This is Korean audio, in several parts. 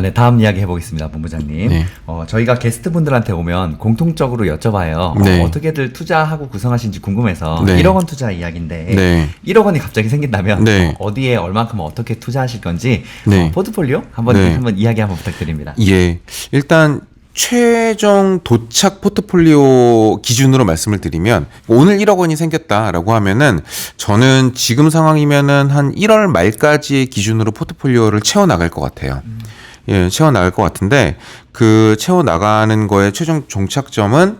네, 다음 이야기 해보겠습니다, 본부장님. 네. 저희가 게스트분들한테 오면 공통적으로 여쭤봐요. 네. 어떻게들 투자하고 구성하신지 궁금해서 네. 1억 원 투자 이야기인데 네. 1억 원이 갑자기 생긴다면 네. 어디에 얼만큼 어떻게 투자하실 건지 네. 포트폴리오 한번 이야기 한번 부탁드립니다. 예. 일단 최종 도착 포트폴리오 기준으로 말씀을 드리면 오늘 1억 원이 생겼다라고 하면은 저는 지금 상황이면은 한 1월 말까지의 기준으로 포트폴리오를 채워 나갈 것 같아요. 예, 채워 나갈 것 같은데 그 채워 나가는 거의 최종 종착점은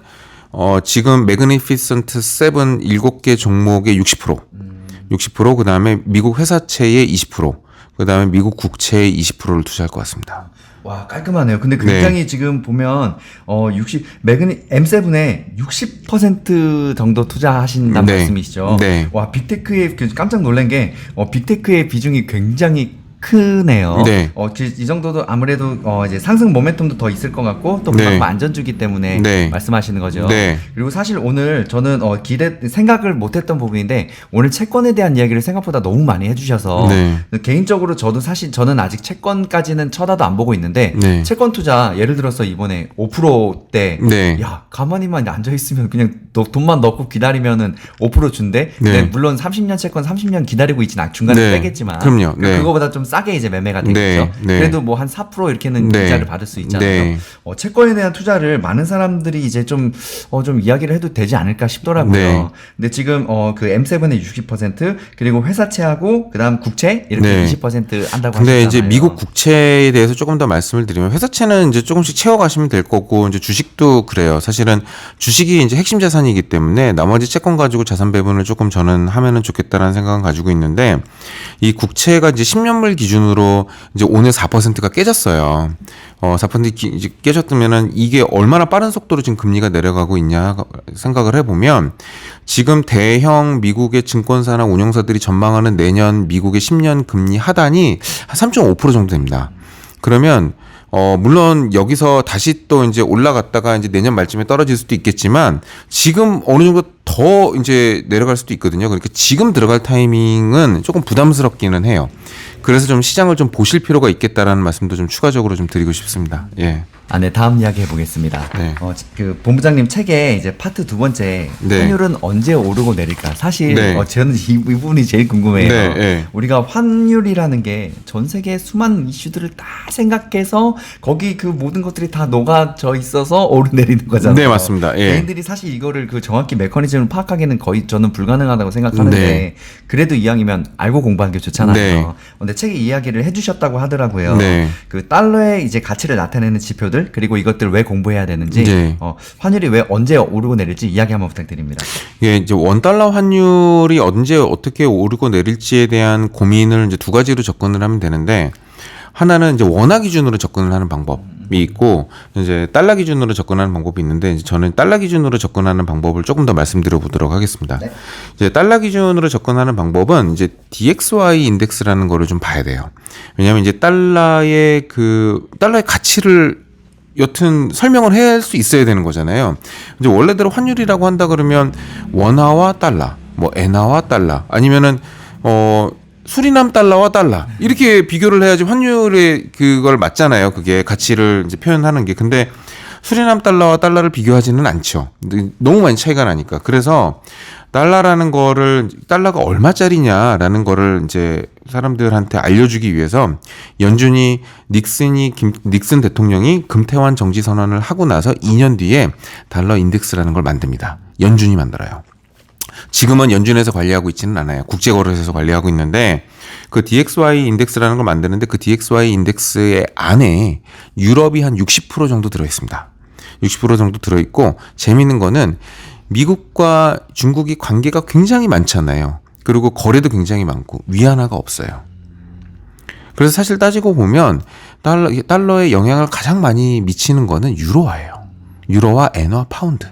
지금 매그니피센트 7 7개 종목의 60%, 그다음에 미국 회사채의 20%, 그다음에 미국 국채의 20%를 투자할 것 같습니다. 와, 깔끔하네요. 근데 굉장히 지금 보면 M7에 60% 정도 투자하신다는 말씀이시죠? 네. 와, 빅테크에 깜짝 놀란 게 빅테크의 비중이 굉장히 크네요. 네. 이 정도도 아무래도 이제 상승 모멘텀도 더 있을 것 같고 또 그만큼 안전주기 때문에 말씀하시는 거죠. 네. 그리고 사실 오늘 저는 생각을 못했던 부분인데 오늘 채권에 대한 이야기를 생각보다 너무 많이 해주셔서 개인적으로 저는 아직 채권까지는 쳐다도 안 보고 있는데 채권 투자 예를 들어서 이번에 5%대 야 가만히만 앉아 있으면 그냥 돈만 넣고 기다리면은 5% 준대. 근데 물론 30년 채권 30년 기다리고 있지는 중간에 빼겠지만 그럼요. 그거보다 좀 싸게 이제 매매가 되겠죠. 그래도 뭐 한 4% 이렇게는 이자를 받을 수 있잖아요. 채권에 대한 투자를 많은 사람들이 이제 좀 이야기를 해도 되지 않을까 싶더라고요. 근데 지금 그 M7의 60% 그리고 회사채하고 그다음 국채 이렇게 20% 한다고 하셨잖아요. 근데 이제 미국 국채에 대해서 조금 더 말씀을 드리면 회사채는 이제 조금씩 채워가시면 될 거고 이제 주식도 그래요. 사실은 주식이 이제 핵심 자산이기 때문에 나머지 채권 가지고 자산 배분을 조금 저는 하면은 좋겠다라는 생각을 가지고 있는데 이 국채가 이제 10년물 기준으로 이제 오늘 4%가 깨졌어요. 4% 이제 깨졌다면은 이게 얼마나 빠른 속도로 지금 금리가 내려가고 있냐 생각을 해보면 지금 대형 미국의 증권사나 운용사들이 전망하는 내년 미국의 10년 금리 하단이 한 3.5% 정도 됩니다. 그러면 물론 여기서 다시 또 이제 올라갔다가 이제 내년 말쯤에 떨어질 수도 있겠지만 지금 어느 정도 더 이제 내려갈 수도 있거든요. 그러니까 지금 들어갈 타이밍은 조금 부담스럽기는 해요. 그래서 좀 시장을 좀 보실 필요가 있겠다라는 말씀도 좀 추가적으로 좀 드리고 싶습니다. 예. 네, 다음 이야기 해보겠습니다. 그 본부장님 책에 이제 파트 두 번째 환율은 언제 오르고 내릴까? 사실 저는 이 부분이 제일 궁금해요. 우리가 환율이라는 게 전 세계 수많은 이슈들을 다 생각해서 거기 그 모든 것들이 다 녹아져 있어서 오르내리는 거잖아요. 네, 맞습니다. 개인들이 사실 이거를 그 정확히 메커니즘을 파악하기는 거의 저는 불가능하다고 생각하는데 그래도 이왕이면 알고 공부하는 게 좋잖아요. 근데 책에 이야기를 해주셨다고 하더라고요. 그 달러의 이제 가치를 나타내는 지표들 그리고 이것들 왜 공부해야 되는지 환율이 왜 언제 오르고 내릴지 이야기 한번 부탁드립니다. 예, 이제 원달러 환율이 언제 어떻게 오르고 내릴지에 대한 고민을 이제 두 가지로 접근을 하면 되는데 하나는 이제 원화 기준으로 접근을 하는 방법이 있고 이제 달러 기준으로 접근하는 방법이 있는데 이제 저는 달러 기준으로 접근하는 방법을 조금 더 말씀드려 보도록 하겠습니다. 이제 달러 기준으로 접근하는 방법은 이제 DXY 인덱스라는 거를 좀 봐야 돼요. 왜냐하면 이제 달러의 가치를 여튼 설명을 할 수 있어야 되는 거잖아요. 이제 원래대로 환율이라고 한다 그러면 원화와 달러, 뭐 엔화와 달러, 아니면은 수리남 달러와 달러 이렇게 비교를 해야지 환율의 그걸 맞잖아요. 그게 가치를 이제 표현하는 게. 근데 수리남 달러와 달러를 비교하지는 않죠. 너무 많이 차이가 나니까. 그래서 달러가 얼마짜리냐라는 거를 이제 사람들한테 알려주기 위해서 닉슨 대통령이 금태환 정지 선언을 하고 나서 2년 뒤에 달러 인덱스라는 걸 만듭니다. 연준이 만들어요. 지금은 연준에서 관리하고 있지는 않아요. 국제거래소에서 관리하고 있는데 그 DXY 인덱스라는 걸 만드는데 그 DXY 인덱스의 안에 유럽이 한 60% 정도 들어있습니다. 60% 정도 들어있고 재미있는 거는 미국과 중국이 관계가 굉장히 많잖아요. 그리고 거래도 굉장히 많고 위안화가 없어요. 그래서 사실 따지고 보면 달러에 영향을 가장 많이 미치는 거는 유로화예요. 유로화, 엔화, 파운드.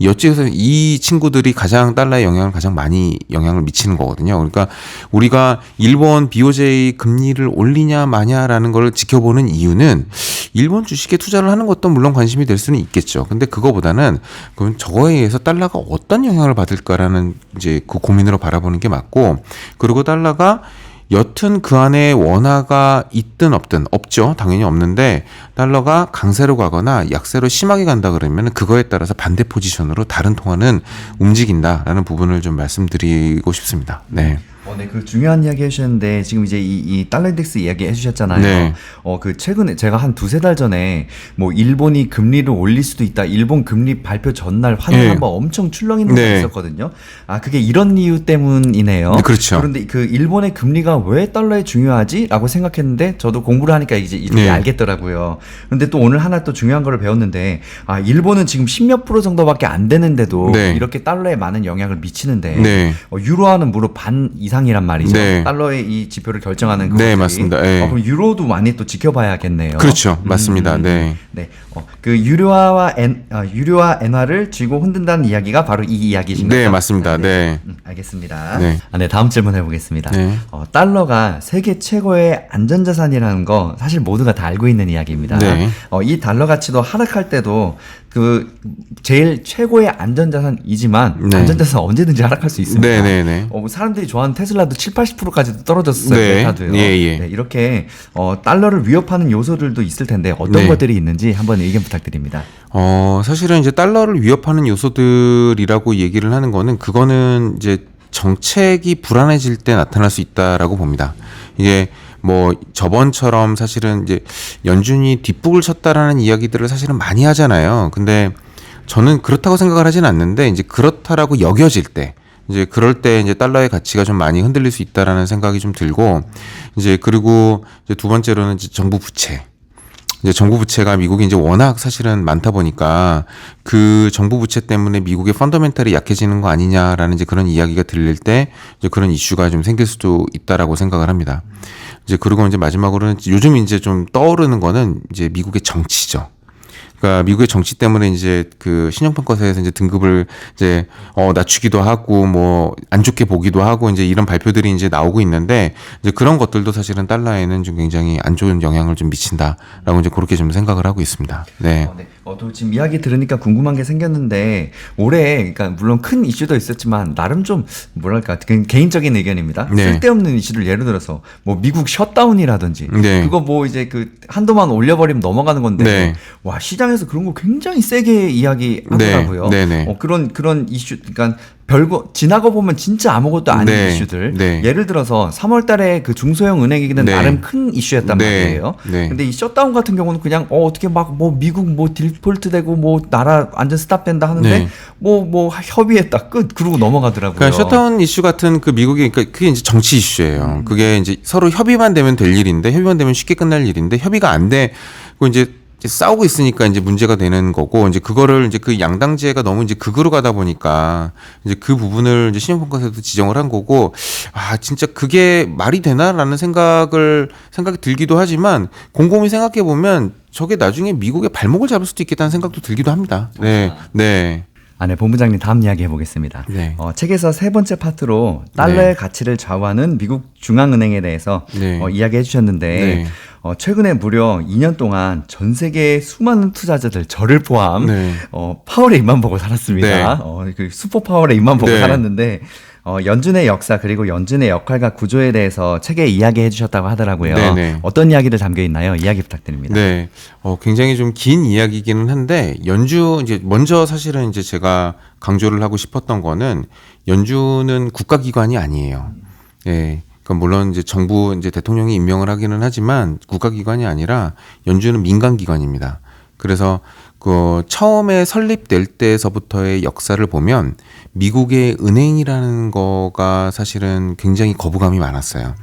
어찌해서 이 친구들이 가장 달러에 가장 많이 영향을 미치는 거거든요. 그러니까 우리가 일본 BOJ 금리를 올리냐 마냐라는 걸 지켜보는 이유는 일본 주식에 투자를 하는 것도 물론 관심이 될 수는 있겠죠. 근데 그거보다는 그럼 저거에 의해서 달러가 어떤 영향을 받을까라는 이제 그 고민으로 바라보는 게 맞고, 그리고 달러가 여튼 그 안에 원화가 있든 없든 없죠. 당연히 없는데 달러가 강세로 가거나 약세로 심하게 간다 그러면 그거에 따라서 반대 포지션으로 다른 통화는 움직인다라는 부분을 좀 말씀드리고 싶습니다. 네. 네, 그 중요한 이야기 해주셨는데, 지금 이제 이 달러 인덱스 이야기 해주셨잖아요. 네. 그 최근에 제가 한 두세 달 전에 뭐 일본이 금리를 올릴 수도 있다. 일본 금리 발표 전날 환율 네. 한번 엄청 출렁이는 게 네. 있었거든요. 그게 이런 이유 때문이네요. 네, 그렇죠. 그런데 그 일본의 금리가 왜 달러에 중요하지? 라고 생각했는데, 저도 공부를 하니까 이제 이렇게 네. 알겠더라고요. 그런데 또 오늘 하나 또 중요한 거를 배웠는데, 일본은 지금 10몇 프로 정도밖에 안 되는데도 네. 이렇게 달러에 많은 영향을 미치는데, 네. 유로화는 무려 반 이상이란 말이죠. 네. 달러의 이 지표를 결정하는 네, 그것들이. 맞습니다. 네. 그럼 유로도 많이 또 지켜봐야겠네요. 그렇죠. 맞습니다. 네. 네. 그 유료화 엔화를 쥐고 흔든다는 이야기가 바로 이 이야기이신 거죠? 네, 맞습니다. 네. 알겠습니다. 네. 네, 다음 질문 해보겠습니다. 네. 달러가 세계 최고의 안전자산이라는 거 사실 모두가 다 알고 있는 이야기입니다. 네. 이 달러 가치도 하락할 때도 그 제일 최고의 안전자산이지만 네. 안전자산 언제든지 하락할 수 있습니다. 네, 네, 네. 사람들이 좋아하는 테슬라도 70~80%까지도 떨어졌어요. 네. 메타도요. 예, 예. 네, 이렇게 달러를 위협하는 요소들도 있을 텐데 어떤 네. 것들이 있는지 한번 의견 부탁드립니다. 사실은 이제 달러를 위협하는 요소들이라고 얘기를 하는 거는 그거는 이제 정책이 불안해질 때 나타날 수 있다라고 봅니다. 이게 뭐 저번처럼 사실은 이제 연준이 뒷북을 쳤다라는 이야기들을 사실은 많이 하잖아요. 근데 저는 그렇다고 생각을 하진 않는데 이제 그렇다라고 여겨질 때 이제 그럴 때 이제 달러의 가치가 좀 많이 흔들릴 수 있다라는 생각이 좀 들고 이제 그리고 이제 두 번째로는 이제 정부 부채. 이제 정부 부채가 미국이 이제 워낙 사실은 많다 보니까 그 정부 부채 때문에 미국의 펀더멘탈이 약해지는 거 아니냐라는 이제 그런 이야기가 들릴 때 이제 그런 이슈가 좀 생길 수도 있다라고 생각을 합니다. 이제 그리고 이제 마지막으로는 요즘 이제 좀 떠오르는 거는 이제 미국의 정치죠. 그러니까 미국의 정치 때문에 이제 그 신용평가사에서 이제 등급을 이제 낮추기도 하고 뭐 안 좋게 보기도 하고 이제 이런 발표들이 이제 나오고 있는데 이제 그런 것들도 사실은 달러에는 좀 굉장히 안 좋은 영향을 좀 미친다라고 이제 그렇게 좀 생각을 하고 있습니다. 네. 또 지금 이야기 들으니까 궁금한 게 생겼는데 올해 그러니까 물론 큰 이슈도 있었지만 나름 좀 뭐랄까 개인적인 의견입니다. 네. 쓸데없는 이슈들 예를 들어서 뭐 미국 셧다운이라든지 네. 그거 뭐 이제 그 한도만 올려버리면 넘어가는 건데 네. 와 시장에서 그런 거 굉장히 세게 이야기하더라고요. 네. 네. 그런 이슈 그러니까 별거 지나고 보면 진짜 아무것도 아닌 네. 이슈들. 네. 예를 들어서 3월달에 그 중소형 은행이기는 네. 나름 큰 이슈였단 네. 말이에요. 네. 근데 이 셧다운 같은 경우는 그냥 어떻게 막 뭐 미국 뭐 딜폴트 되고 뭐 나라 완전 스탑된다 하는데 네. 뭐 협의했다 끝 그러고 넘어가더라고요. 그러니까 셧다운 이슈 같은 그 미국의 그러니까 그게 이제 정치 이슈예요. 그게 이제 서로 협의만 되면 될 일인데 협의만 되면 쉽게 끝날 일인데 협의가 안 되고 이제 싸우고 있으니까 이제 문제가 되는 거고 이제 그거를 이제 그 양당제가 너무 이제 극으로 가다 보니까 이제 그 부분을 이제 신용평가사에도 지정을 한 거고 진짜 그게 말이 되나라는 생각이 들기도 하지만 곰곰이 생각해 보면 저게 나중에 미국의 발목을 잡을 수도 있겠다는 생각도 들기도 합니다. 네, 네. 네, 본부장님 다음 이야기 해보겠습니다. 네. 책에서 세 번째 파트로 달러의 네. 가치를 좌우하는 미국 중앙은행에 대해서 네. 이야기해 주셨는데 네. 최근에 무려 2년 동안 전 세계의 수많은 투자자들 저를 포함 네. 파월의 입만 보고 살았습니다. 네. 그 슈퍼 파월의 입만 보고 네. 살았는데 연준의 역사 그리고 연준의 역할과 구조에 대해서 책에 이야기해 주셨다고 하더라고요. 네네. 어떤 이야기들 담겨 있나요? 이야기 부탁드립니다. 네. 굉장히 좀 긴 이야기이기는 한데 이제 먼저 사실은 이제 제가 강조를 하고 싶었던 거는 연준은 국가기관이 아니에요. 예. 그러니까 물론 이제 정부 이제 대통령이 임명을 하기는 하지만 국가기관이 아니라 연준은 민간기관입니다. 그래서 그 처음에 설립될 때서부터의 역사를 보면 미국의 은행이라는 거가 사실은 굉장히 거부감이 많았어요.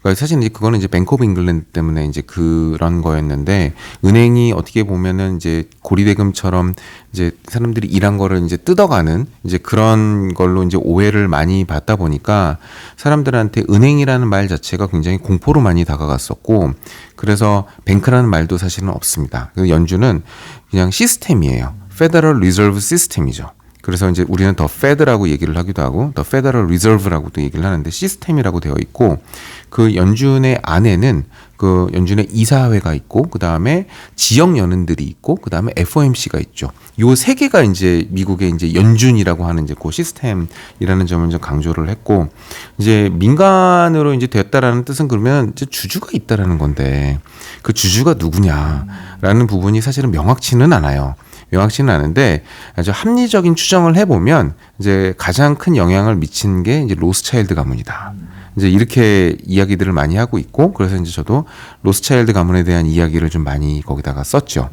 그러니까 사실 이제 그거는 이제 뱅크 오브 잉글랜드 때문에 이제 그런 거였는데 은행이 어떻게 보면은 이제 고리대금처럼 이제 사람들이 일한 거를 이제 뜯어가는 이제 그런 걸로 이제 오해를 많이 받다 보니까 사람들한테 은행이라는 말 자체가 굉장히 공포로 많이 다가갔었고 그래서 뱅크라는 말도 사실은 없습니다. 그래서 연준은 그냥 시스템이에요. 페더럴 리저브 시스템이죠. 그래서 이제 우리는 더 페드라고 얘기를 하기도 하고 더 페더럴 리저브라고도 얘기를 하는데 시스템이라고 되어 있고 그 연준의 안에는 그 연준의 이사회가 있고 그 다음에 지역 연은들이 있고 그 다음에 FOMC가 있죠. 요 세 개가 이제 미국의 이제 연준이라고 하는 이제 그 시스템이라는 점을 좀 강조를 했고 이제 민간으로 이제 됐다라는 뜻은 그러면 이제 주주가 있다라는 건데 그 주주가 누구냐라는 부분이 사실은 명확치는 않아요. 명확치는 않은데 아주 합리적인 추정을 해보면 이제 가장 큰 영향을 미친 게 이제 로스차일드 가문이다. 이제 이렇게 이야기들을 많이 하고 있고 그래서 이제 저도 로스차일드 가문에 대한 이야기를 좀 많이 거기다가 썼죠.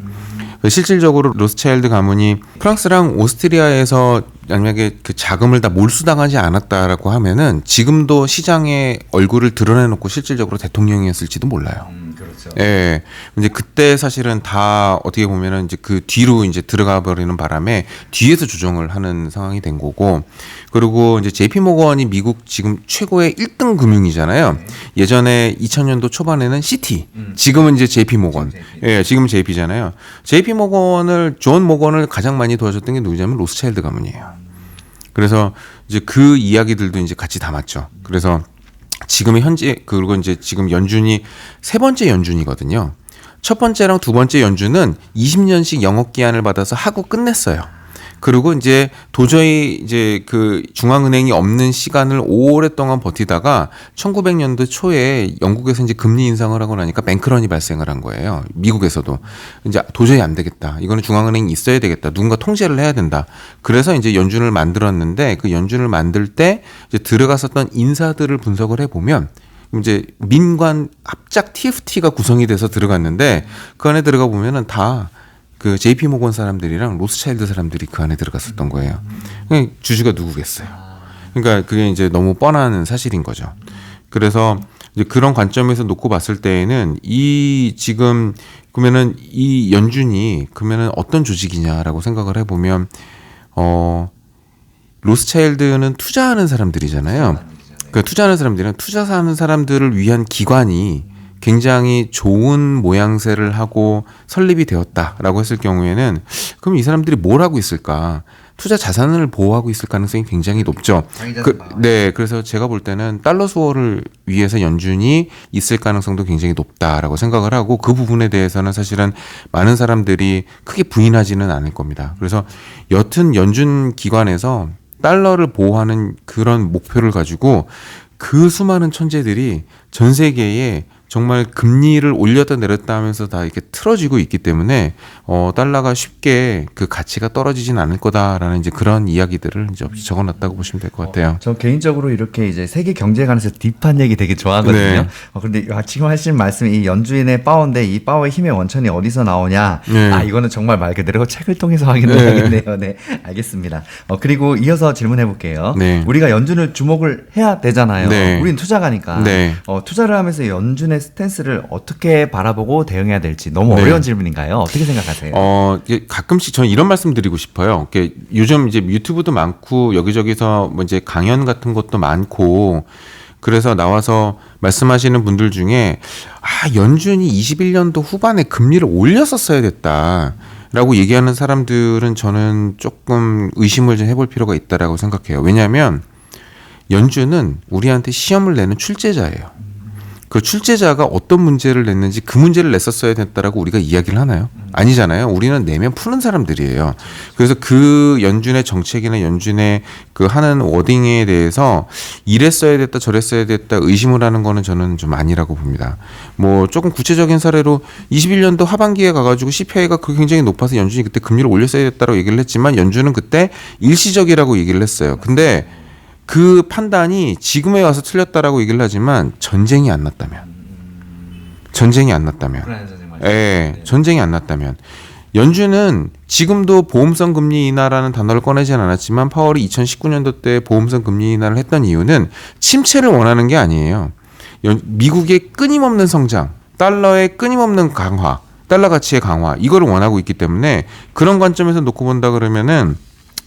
실질적으로 로스차일드 가문이 프랑스랑 오스트리아에서 만약에 그 자금을 다 몰수당하지 않았다라고 하면은 지금도 시장에 얼굴을 드러내놓고 실질적으로 대통령이었을지도 몰라요. 그렇죠. 예. 이제 그때 사실은 다 어떻게 보면은 이제 그 뒤로 이제 들어가 버리는 바람에 뒤에서 조정을 하는 상황이 된 거고 그리고 이제 JP 모건이 미국 지금 최고의 1등 금융이잖아요. 네. 예전에 2000년도 초반에는 시티, 지금은 이제 JP 모건. 예, 지금 JP잖아요. JP 모건을 존 모건을 가장 많이 도와줬던 게 누구냐면 로스차일드 가문이에요. 그래서 이제 그 이야기들도 이제 같이 담았죠. 그래서 지금의 현재 그리고 이제 지금 연준이 세 번째 연준이거든요. 첫 번째랑 두 번째 연준은 20년씩 영업 기한을 받아서 하고 끝냈어요. 그리고 이제 도저히 이제 그 중앙은행이 없는 시간을 오랫동안 버티다가 1900년도 초에 영국에서 이제 금리 인상을 하고 나니까 뱅크런이 발생을 한 거예요. 미국에서도 이제 도저히 안 되겠다. 이거는 중앙은행이 있어야 되겠다. 누군가 통제를 해야 된다. 그래서 이제 연준을 만들었는데 그 연준을 만들 때 이제 들어갔었던 인사들을 분석을 해보면 이제 민관 합작 TFT가 구성이 돼서 들어갔는데 그 안에 들어가 보면은 다 그 JP 모건 사람들이랑 로스차일드 사람들이 그 안에 들어갔었던 거예요. 주주가 누구겠어요. 그러니까 그게 이제 너무 뻔한 사실인 거죠. 그래서 이제 그런 관점에서 놓고 봤을 때에는 이 지금 그러면은 이 연준이 그러면은 어떤 조직이냐라고 생각을 해보면 로스차일드는 투자하는 사람들이잖아요. 그러니까 투자하는 사람들은 투자하는 사람들을 위한 기관이 굉장히 좋은 모양새를 하고 설립이 되었다라고 했을 경우에는 그럼 이 사람들이 뭘 하고 있을까? 투자 자산을 보호하고 있을 가능성이 굉장히 높죠. 네, 그래서 제가 볼 때는 달러 수호를 위해서 연준이 있을 가능성도 굉장히 높다라고 생각을 하고 그 부분에 대해서는 사실은 많은 사람들이 크게 부인하지는 않을 겁니다. 그래서 여튼 연준 기관에서 달러를 보호하는 그런 목표를 가지고 그 수많은 천재들이 전 세계에 정말 금리를 올렸다 내렸다 하면서 다 이렇게 틀어지고 있기 때문에 달러가 쉽게 그 가치가 떨어지진 않을 거다라는 이제 그런 이야기들을 이제 적어놨다고 보시면 될 것 같아요. 저 개인적으로 이렇게 이제 세계 경제에 관해서 딥한 얘기 되게 좋아하거든요. 네. 그런데 지금 하신 말씀이 이 연준의 파워인데 이 파워의 힘의 원천이 어디서 나오냐? 네. 아 이거는 정말 말 그대로 책을 통해서 확인을 해야겠네요. 네, 알겠습니다. 그리고 이어서 질문해 볼게요. 네. 우리가 연준을 주목을 해야 되잖아요. 네. 우린 투자가니까. 네. 투자를 하면서 연준의 스탠스를 어떻게 바라보고 대응해야 될지 너무 네. 어려운 질문인가요? 어떻게 생각하세요? 이게 가끔씩 저는 이런 말씀 드리고 싶어요. 이게 요즘 이제 유튜브도 많고 여기저기서 뭐 이제 강연 같은 것도 많고 그래서 나와서 말씀하시는 분들 중에 연준이 21년도 후반에 금리를 올렸었어야 됐다라고 얘기하는 사람들은 저는 조금 의심을 좀 해볼 필요가 있다라고 생각해요. 왜냐하면 연준은 우리한테 시험을 내는 출제자예요. 그 출제자가 어떤 문제를 냈는지 그 문제를 냈었어야 됐다라고 우리가 이야기를 하나요? 아니잖아요. 우리는 내면 푸는 사람들이에요. 그래서 그 연준의 정책이나 연준의 그 하는 워딩에 대해서 이랬어야 됐다 저랬어야 됐다 의심을 하는 거는 저는 좀 아니라고 봅니다. 뭐 조금 구체적인 사례로 21년도 하반기에 가가지고 CPI가 굉장히 높아서 연준이 그때 금리를 올렸어야 됐다고 얘기를 했지만 연준은 그때 일시적이라고 얘기를 했어요. 근데 그 판단이 지금에 와서 틀렸다라고 얘기를 하지만 전쟁이 안 났다면 전쟁이 안 났다면 연준은 지금도 보험성 금리 인하라는 단어를 꺼내진 않았지만 파월이 2019년도 때 보험성 금리 인하를 했던 이유는 침체를 원하는 게 아니에요. 미국의 끊임없는 성장, 달러의 끊임없는 강화, 달러 가치의 강화 이거를 원하고 있기 때문에 그런 관점에서 놓고 본다 그러면은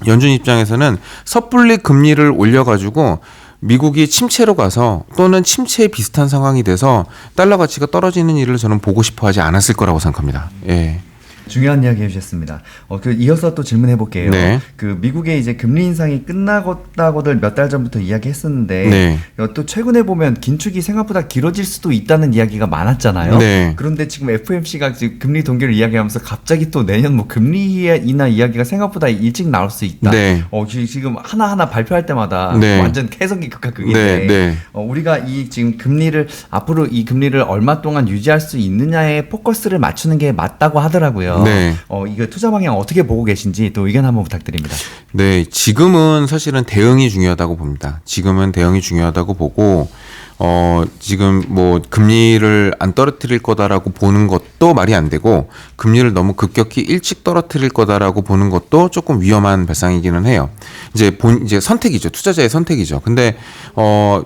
연준 입장에서는 섣불리 금리를 올려가지고 미국이 침체로 가서 또는 침체에 비슷한 상황이 돼서 달러 가치가 떨어지는 일을 저는 보고 싶어 하지 않았을 거라고 생각합니다. 예. 중요한 이야기 해주셨습니다. 이어서 또 질문해 볼게요. 네. 그 미국의 이제 금리 인상이 끝나고다고들 몇 달 전부터 이야기했었는데 네. 또 최근에 보면 긴축이 생각보다 길어질 수도 있다는 이야기가 많았잖아요. 네. 그런데 지금 FOMC가 지금 금리 동결을 이야기하면서 갑자기 또 내년 뭐 금리 인하 이야기가 생각보다 일찍 나올 수 있다. 네. 지금 하나하나 발표할 때마다 네. 완전 개성이 극과 극인데 네. 네. 우리가 이 지금 앞으로 이 금리를 얼마 동안 유지할 수 있느냐에 포커스를 맞추는 게 맞다고 하더라고요. 네. 이거 투자 방향 어떻게 보고 계신지 또 의견 한번 부탁드립니다. 네, 지금은 사실은 대응이 중요하다고 봅니다. 지금은 대응이 중요하다고 보고, 지금 뭐 금리를 안 떨어뜨릴 거다라고 보는 것도 말이 안 되고, 금리를 너무 급격히 일찍 떨어뜨릴 거다라고 보는 것도 조금 위험한 발상이기는 해요. 이제 선택이죠. 투자자의 선택이죠. 근데,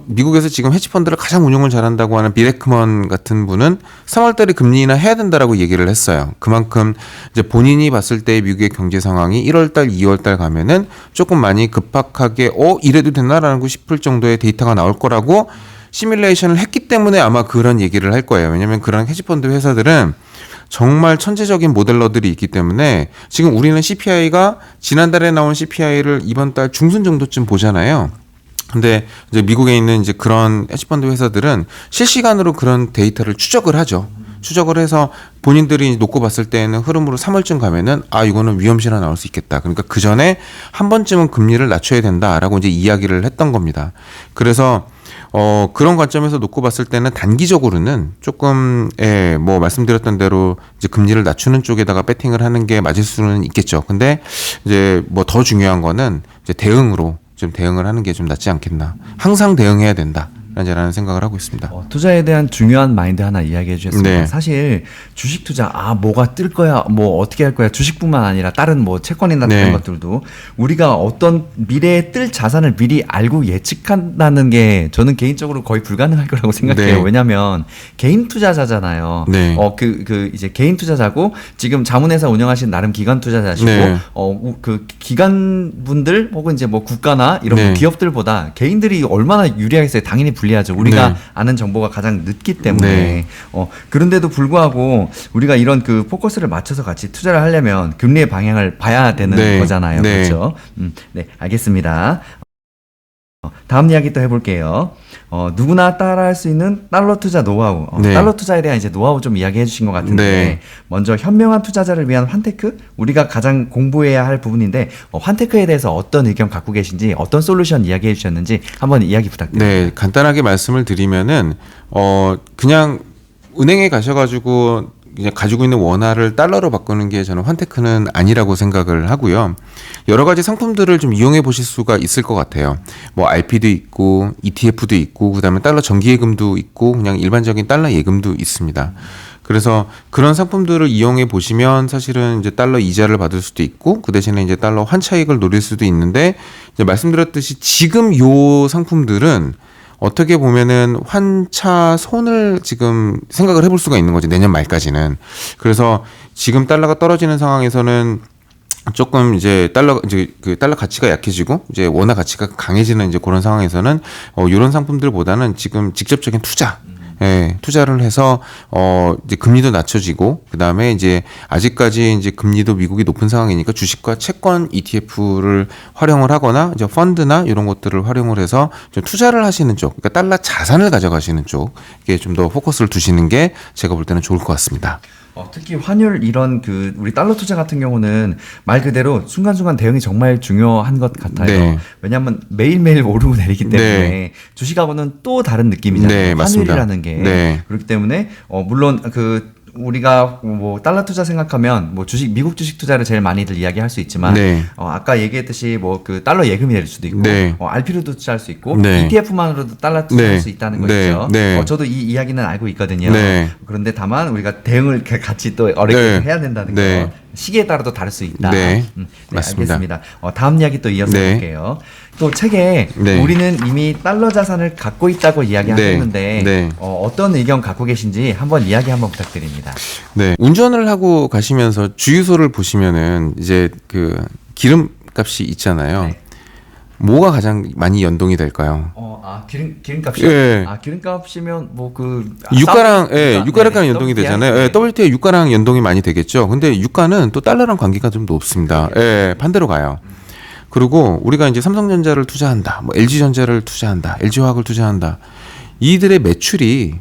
미국에서 지금 헤지펀드를 가장 운용을 잘한다고 하는 빌 에크먼 같은 분은 3월 달에 금리 인하 해야 된다라고 얘기를 했어요. 그만큼 이제 본인이 봤을 때 미국의 경제 상황이 1월 달, 2월 달 가면은 조금 많이 급박하게, 이래도 되나라고 싶을 정도의 데이터가 나올 거라고 시뮬레이션을 했기 때문에 아마 그런 얘기를 할 거예요. 왜냐하면 그런 헤지펀드 회사들은 정말 천재적인 모델러들이 있기 때문에 지금 우리는 CPI가 지난달에 나온 CPI를 이번 달 중순 정도쯤 보잖아요. 근데 이제 미국에 있는 이제 그런 헤지펀드 회사들은 실시간으로 그런 데이터를 추적을 하죠. 추적을 해서 본인들이 놓고 봤을 때는 흐름으로 3월쯤 가면은 이거는 위험시나 나올 수 있겠다. 그러니까 그 전에 한 번쯤은 금리를 낮춰야 된다라고 이제 이야기를 했던 겁니다. 그래서 그런 관점에서 놓고 봤을 때는 단기적으로는 조금, 뭐, 말씀드렸던 대로 이제 금리를 낮추는 쪽에다가 배팅을 하는 게 맞을 수는 있겠죠. 근데 이제 뭐 더 중요한 거는 이제 대응으로 좀 대응을 하는 게 좀 낫지 않겠나. 항상 대응해야 된다. 라는 생각을 하고 있습니다. 투자에 대한 중요한 마인드 하나 이야기해 주셨습니다. 네. 사실 주식 투자 뭐가 뜰 거야, 뭐 어떻게 할 거야, 주식뿐만 아니라 다른 뭐 채권이나 다른 네. 것들도 우리가 어떤 미래에 뜰 자산을 미리 알고 예측한다는 게 저는 개인적으로 거의 불가능할 거라고 생각해요. 네. 왜냐하면 개인 투자자잖아요. 네. 이제 개인 투자자고 지금 자문회사 운영하신 나름 기관 투자자시고 네. 그 기관 분들 혹은 이제 뭐 국가나 이런 네. 기업들보다 개인들이 얼마나 유리하겠어요. 당연히 불리하죠. 우리가 네. 아는 정보가 가장 늦기 때문에. 네. 그런데도 불구하고 우리가 이런 그 포커스를 맞춰서 같이 투자를 하려면 금리의 방향을 봐야 되는 네. 거잖아요. 네. 그렇죠? 네, 알겠습니다. 다음 이야기 또 해볼게요. 누구나 따라할 수 있는 달러 투자 노하우. 네. 달러 투자에 대한 이제 노하우 좀 이야기해 주신 것 같은데 네. 먼저 현명한 투자자를 위한 환테크 우리가 가장 공부해야 할 부분인데 환테크에 대해서 어떤 의견 갖고 계신지 어떤 솔루션 이야기해 주셨는지 한번 이야기 부탁드립니다. 네, 간단하게 말씀을 드리면은 그냥 은행에 가셔가지고 그냥 가지고 있는 원화를 달러로 바꾸는 게 저는 환테크는 아니라고 생각을 하고요. 여러 가지 상품들을 좀 이용해 보실 수가 있을 것 같아요. 뭐 RP도 있고 ETF도 있고 그다음에 달러 정기예금도 있고 그냥 일반적인 달러 예금도 있습니다. 그래서 그런 상품들을 이용해 보시면 사실은 이제 달러 이자를 받을 수도 있고 그 대신에 이제 달러 환차익을 노릴 수도 있는데 이제 말씀드렸듯이 지금 요 상품들은 어떻게 보면은 환차 손을 지금 생각을 해볼 수가 있는 거지 내년 말까지는. 그래서 지금 달러가 떨어지는 상황에서는 조금 이제 그 달러 가치가 약해지고 이제 원화 가치가 강해지는 이제 그런 상황에서는 이런 상품들보다는 지금 직접적인 투자를 해서 이제 금리도 낮춰지고 그다음에 이제 아직까지 이제 금리도 미국이 높은 상황이니까 주식과 채권 ETF를 활용을 하거나 이제 펀드나 이런 것들을 활용을 해서 좀 투자를 하시는 쪽, 그러니까 달러 자산을 가져가시는 쪽에 좀 더 포커스를 두시는 게 제가 볼 때는 좋을 것 같습니다. 특히 환율 이런 우리 달러 투자 같은 경우는 말 그대로 순간순간 대응이 정말 중요한 것 같아요. 네. 왜냐하면 매일매일 오르고 내리기 때문에 네. 주식하고는 또 다른 느낌이잖아요. 네, 맞습니다. 환율이라는 게. 네. 그렇기 때문에 물론 우리가 뭐 달러 투자 생각하면 뭐 미국 주식 투자를 제일 많이들 이야기할 수 있지만 네. 아까 얘기했듯이 뭐 그 달러 예금이 될 수도 있고 네. RP로도 투자할 수 있고 네. ETF만으로도 달러 투자할 네. 수 있다는 네. 거죠. 네. 저도 이 이야기는 알고 있거든요. 네. 그런데 다만 우리가 대응을 같이 또 어렵게 네. 해야 된다는 네. 거. 시기에 따라도 다를 수 있다. 네. 네, 맞습니다. 알겠습니다. 다음 이야기 또 이어서 네. 볼게요. 또 책에 네. 우리는 이미 달러 자산을 갖고 있다고 이야기하셨는데 네. 어떤 의견 갖고 계신지 한번 이야기 한번 부탁드립니다. 네. 운전을 하고 가시면서 주유소를 보시면은 이제 그 기름값이 있잖아요. 네. 뭐가 가장 많이 연동이 될까요? 기름값이요? 예. 기름값이면 뭐 그 유가랑 유가랑 연동이 되잖아요. 네. WTI 유가랑 연동이 많이 되겠죠. 근데 유가는 또 달러랑 관계가 좀 높습니다. 예, 반대로 가요. 그리고 우리가 이제 삼성전자를 투자한다, 뭐 LG전자를 투자한다, LG화학을 투자한다. 이들의 매출이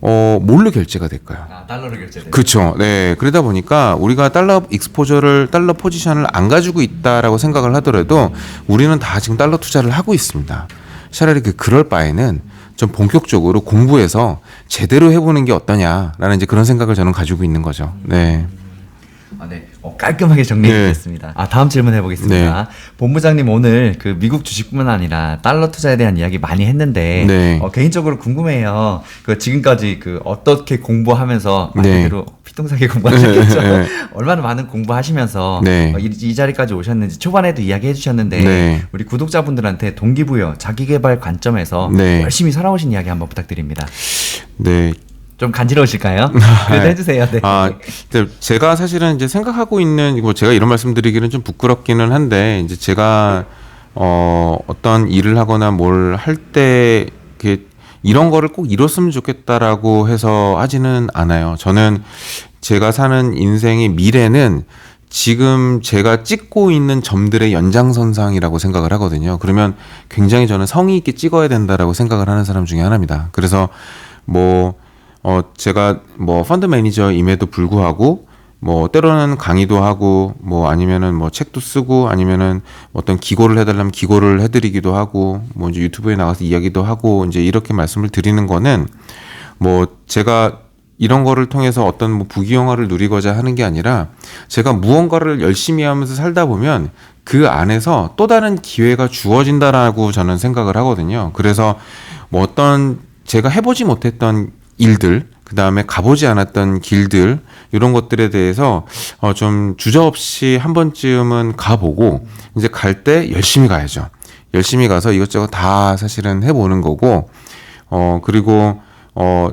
뭘로 결제가 될까요? 달러로 결제돼요. 그렇죠. 네. 그러다 보니까 우리가 달러 익스포저를 달러 포지션을 안 가지고 있다라고 생각을 하더라도 우리는 다 지금 달러 투자를 하고 있습니다. 차라리 그럴 바에는 좀 본격적으로 공부해서 제대로 해보는 게 어떠냐라는 이제 그런 생각을 저는 가지고 있는 거죠. 네. 네. 깔끔하게 정리해드렸습니다. 다음 질문 해보겠습니다. 네. 본부장님 오늘 그 미국 주식뿐만 아니라 달러 투자에 대한 이야기 많이 했는데 네. 개인적으로 궁금해요. 그 지금까지 그 어떻게 공부하면서 말 네. 그대로 피똥싸게 공부하셨겠죠. 얼마나 많은 공부하시면서 네. 이 자리까지 오셨는지 초반에도 이야기해주셨는데 네. 우리 구독자분들한테 동기부여, 자기개발 관점에서 네. 열심히 살아오신 이야기 한번 부탁드립니다. 네. 좀 간지러우실까요? 그래도 해주세요. 네. 근데 제가 사실은 이제 생각하고 있는 뭐 제가 이런 말씀드리기는 좀 부끄럽기는 한데 이제 제가 어떤 일을 하거나 뭘 할 때 이런 거를 꼭 이뤘으면 좋겠다라고 해서 하지는 않아요. 저는 제가 사는 인생의 미래는 지금 제가 찍고 있는 점들의 연장선상이라고 생각을 하거든요. 그러면 굉장히 저는 성의 있게 찍어야 된다라고 생각을 하는 사람 중에 하나입니다. 그래서 제가 뭐 펀드 매니저임에도 불구하고 뭐 때로는 강의도 하고 뭐 아니면은 뭐 책도 쓰고 아니면은 어떤 기고를 해달라면 기고를 해드리기도 하고 뭐 이제 유튜브에 나가서 이야기도 하고 이제 이렇게 말씀을 드리는 거는 뭐 제가 이런 거를 통해서 어떤 뭐 부귀영화를 누리고자 하는 게 아니라 제가 무언가를 열심히 하면서 살다 보면 그 안에서 또 다른 기회가 주어진다라고 저는 생각을 하거든요. 그래서 뭐 어떤 제가 해보지 못했던 일들, 그 다음에 가보지 않았던 길들, 이런 것들에 대해서 좀 주저없이 한 번쯤은 가보고, 이제 갈 때 열심히 가야죠. 열심히 가서 이것저것 다 사실은 해보는 거고, 그리고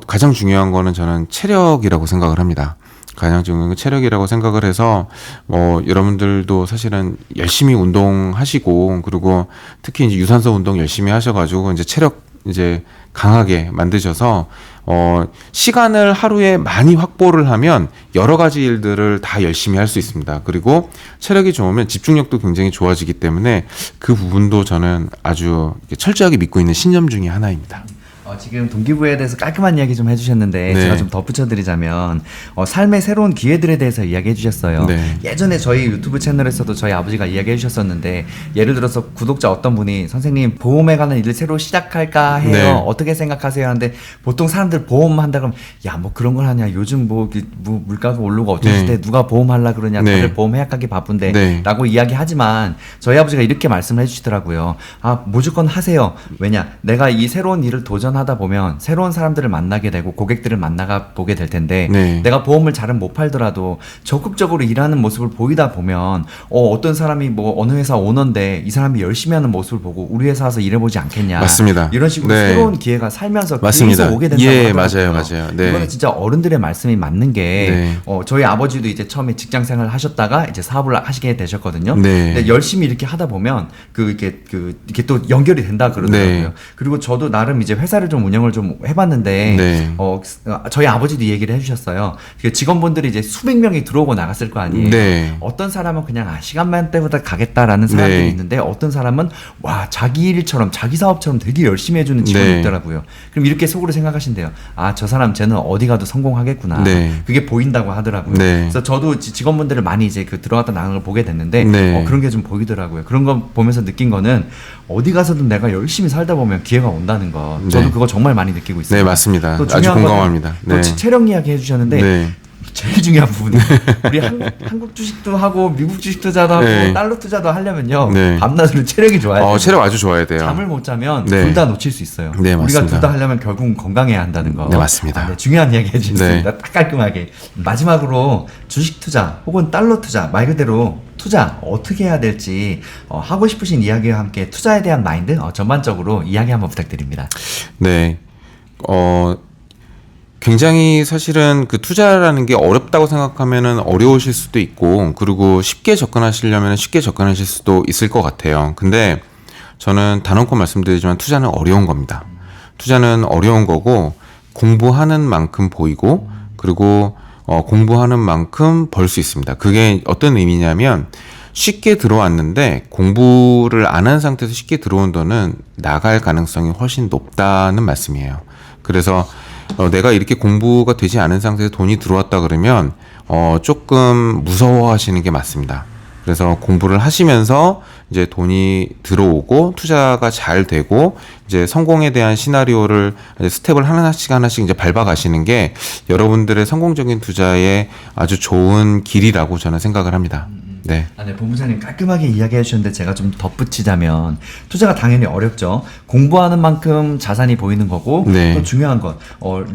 가장 중요한 거는 저는 체력이라고 생각을 합니다. 가장 중요한 건 체력이라고 생각을 해서 여러분들도 사실은 열심히 운동하시고, 그리고 특히 이제 유산소 운동 열심히 하셔가지고 이제 체력 이제 강하게 만드셔서 시간을 하루에 많이 확보를 하면 여러 가지 일들을 다 열심히 할 수 있습니다. 그리고 체력이 좋으면 집중력도 굉장히 좋아지기 때문에 그 부분도 저는 아주 철저하게 믿고 있는 신념 중에 하나입니다. 지금 동기부여에 대해서 깔끔한 이야기 좀 해주셨는데 네. 제가 좀 덧붙여드리자면 삶의 새로운 기회들에 대해서 이야기해 주셨어요. 네. 예전에 저희 유튜브 채널에서도 저희 아버지가 이야기해 주셨었는데 예를 들어서 구독자 어떤 분이 선생님 보험에 관한 일을 새로 시작할까 해요. 네. 어떻게 생각하세요? 하는데 보통 사람들 보험 한다 그러면 야 뭐 그런 걸 하냐 요즘 뭐 물가가 오르고 어쩔 때 누가 보험하려 그러냐 네. 다들 보험 해약하기 바쁜데 네. 라고 이야기하지만 저희 아버지가 이렇게 말씀을 해주시더라고요. 무조건 하세요. 왜냐 내가 이 새로운 일을 도전하다 보면 새로운 사람들을 만나게 되고 고객들을 만나가 보게 될 텐데 네. 내가 보험을 잘은 못 팔더라도 적극적으로 일하는 모습을 보이다 보면 어떤 사람이 뭐 어느 회사 오너인데 이 사람이 열심히 하는 모습을 보고 우리 회사 와서 일해보지 않겠냐. 맞습니다. 이런 식으로 네. 새로운 기회가 살면서 맞습니다. 계속 오게 된다고 예, 하더라고요. 맞아요. 네. 이거는 진짜 어른들의 말씀이 맞는 게 저희 아버지도 이제 처음에 직장 생활을 하셨다가 이제 사업을 하시게 되셨거든요. 네. 근데 열심히 이렇게 하다 보면 이렇게 또 연결이 된다 그러더라고요. 네. 그리고 저도 나름 이제 회사를 좀 운영을 좀 해봤는데 네. 저희 아버지도 얘기를 해주셨어요. 직원분들이 이제 수백 명이 들어오고 나갔을 거 아니에요. 네. 어떤 사람은 그냥 시간만 때보다 가겠다라는 사람들이 네. 있는데 어떤 사람은 와 자기 일처럼 자기 사업처럼 되게 열심히 해주는 직원이 네. 있더라고요. 그럼 이렇게 속으로 생각하신대요. 저 사람 쟤는 어디 가도 성공하겠구나. 네. 그게 보인다고 하더라고요. 네. 그래서 저도 직원분들을 많이 이제 들어갔다 나간 걸 보게 됐는데 네. 그런 게 좀 보이더라고요. 그런 거 보면서 느낀 거는 어디 가서든 내가 열심히 살다 보면 기회가 온다는 거. 저도 네. 그거 정말 많이 느끼고 있어요. 네, 맞습니다. 또 아주 중요한 거는 공감합니다. 또 네. 체력 이야기 해주셨는데 네. 제일 중요한 부분은 우리 한국 주식도 하고 미국 주식 투자도 하고 네. 달러 투자도 하려면요 네. 밤낮으로 체력이 좋아야 돼요. 체력 아주 좋아야 돼요. 잠을 못 자면 네. 둘 다 놓칠 수 있어요. 네, 우리가 맞습니다. 둘 다 하려면 결국 건강해야 한다는 거. 네, 맞습니다. 네, 중요한 이야기 해주셨습니다. 네. 딱 깔끔하게. 마지막으로 주식 투자 혹은 달러 투자 말 그대로 투자 어떻게 해야 될지 하고 싶으신 이야기와 함께 투자에 대한 마인드 전반적으로 이야기 한번 부탁드립니다. 네. 굉장히 사실은 그 투자라는 게 어렵다고 생각하면은 어려우실 수도 있고, 그리고 쉽게 접근하시려면 쉽게 접근하실 수도 있을 것 같아요. 근데 저는 단언코 말씀드리지만 투자는 어려운 겁니다. 투자는 어려운 거고 공부하는 만큼 보이고 그리고 공부하는 만큼 벌 수 있습니다. 그게 어떤 의미냐면 쉽게 들어왔는데 공부를 안 한 상태에서 쉽게 들어온 돈은 나갈 가능성이 훨씬 높다는 말씀이에요. 그래서 내가 이렇게 공부가 되지 않은 상태에서 돈이 들어왔다 그러면 조금 무서워하시는 게 맞습니다. 그래서 공부를 하시면서 이제 돈이 들어오고 투자가 잘 되고 이제 성공에 대한 시나리오를 이제 스텝을 하나씩 이제 밟아 가시는 게 여러분들의 성공적인 투자의 아주 좋은 길이라고 저는 생각을 합니다. 네. 네, 본부장님 깔끔하게 이야기해 주셨는데 제가 좀 덧붙이자면 투자가 당연히 어렵죠. 공부하는 만큼 자산이 보이는 거고 네. 또 중요한 건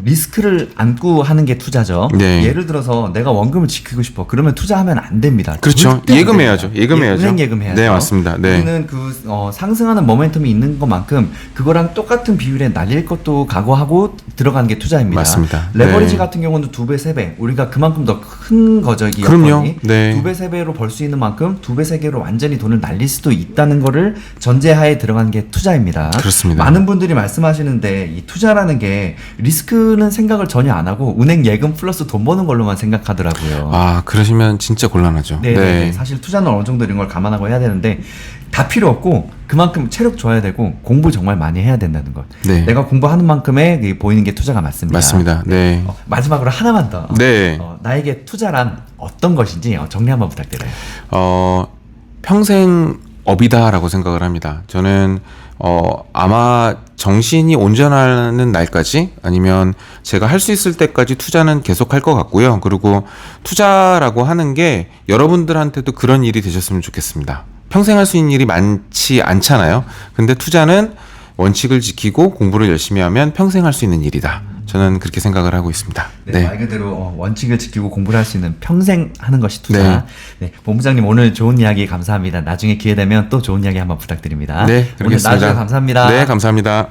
리스크를 안고 하는 게 투자죠. 네. 예를 들어서 내가 원금을 지키고 싶어. 그러면 투자하면 안 됩니다. 그렇죠. 예금해야죠. 예금해야죠. 은행 예금해야죠. 네, 맞습니다. 네. 우리는 그 상승하는 모멘텀이 있는 것만큼 그거랑 똑같은 비율에 날릴 것도 각오하고 들어가는 게 투자입니다. 맞습니다. 레버리지 네. 같은 경우는 2배, 3배. 우리가 그만큼 더 큰 거죠. 이 그럼요. 여건이. 네. 2배, 3배로 벌 수 있는 만큼 2배, 3배로 완전히 돈을 날릴 수도 있다는 거를 전제하에 들어가는 게 투자입니다. 그렇습니다. 많은 분들이 말씀하시는데 이 투자라는 게 리스크는 생각을 전혀 안 하고 은행 예금 플러스 돈 버는 걸로만 생각하더라고요. 아, 그러시면 진짜 곤란하죠. 네, 네. 사실 투자는 어느 정도 이런 걸 감안하고 해야 되는데 다 필요 없고 그만큼 체력 좋아야 되고 공부 정말 많이 해야 된다는 것. 네. 내가 공부하는 만큼의 보이는 게 투자가 맞습니다. 맞습니다. 네. 마지막으로 하나만 더. 네. 나에게 투자란 어떤 것인지 정리 한번 부탁드려요. 평생 업이다라고 생각을 합니다. 저는 아마 정신이 온전하는 날까지 아니면 제가 할 수 있을 때까지 투자는 계속 할 것 같고요. 그리고 투자라고 하는 게 여러분들한테도 그런 일이 되셨으면 좋겠습니다. 평생 할 수 있는 일이 많지 않잖아요. 근데 투자는 원칙을 지키고 공부를 열심히 하면 평생 할 수 있는 일이다. 저는 그렇게 생각을 하고 있습니다. 네, 말 그대로 원칙을 지키고 공부를 할 수 있는 평생 하는 것이 투자. 네. 본부장님 오늘 좋은 이야기 감사합니다. 나중에 기회 되면 또 좋은 이야기 한번 부탁드립니다. 네, 오늘 그렇겠습니다. 나와주셔서 감사합니다. 네, 감사합니다.